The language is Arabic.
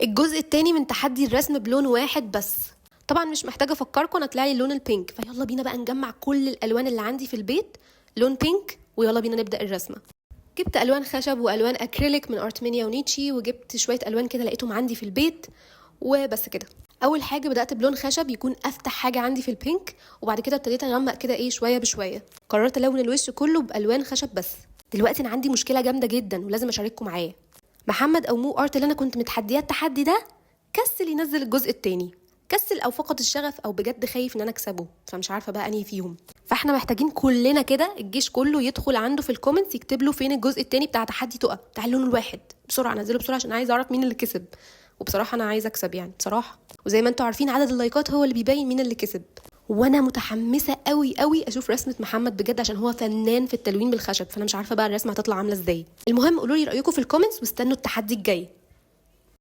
الجزء التاني من تحدي الرسم بلون واحد بس. طبعا مش محتاجه افكركم، انا طلع لي اللون البينك، فيلا بينا بقى نجمع كل الالوان اللي عندي في البيت لون بينك، ويلا بينا نبدا الرسمه. جبت الوان خشب والوان اكريليك من ارتمينيا ونيتشي، وجبت شويه الوان كده لقيتهم عندي في البيت، وبس كده. اول حاجه بدات بلون خشب يكون افتح حاجه عندي في البينك، وبعد كده ابتديت اغمق كده شويه بشويه. قررت الون الوش كله بالوان خشب بس. دلوقتي انا عندي مشكله جامده جدا ولازم اشارككم معايا. محمد او مو ارت اللي انا كنت متحدياه التحدي ده كسل ينزل الجزء التاني، كسل او فقد الشغف او بجد خايف ان انا اكسبه، فمش عارفه بقى انهي فيهم. فاحنا محتاجين كلنا كده الجيش كله يدخل عنده في الكومنتس يكتب له فين الجزء التاني بتاع تحدي تقى بتاع اللون الواحد. بسرعه نزله بسرعه عشان عايزه اعرف مين اللي كسب، وبصراحه انا عايزه اكسب يعني بصراحه، وزي ما انتم عارفين عدد اللايكات هو اللي بيبين مين اللي كسب. وانا متحمسه قوي قوي اشوف رسمه محمد بجد عشان هو فنان في التلوين بالخشب، فانا مش عارفه بقى الرسمه هتطلع عامله ازاي. المهم قولوا لي رايكم في الكومنتس واستنوا التحدي الجاي.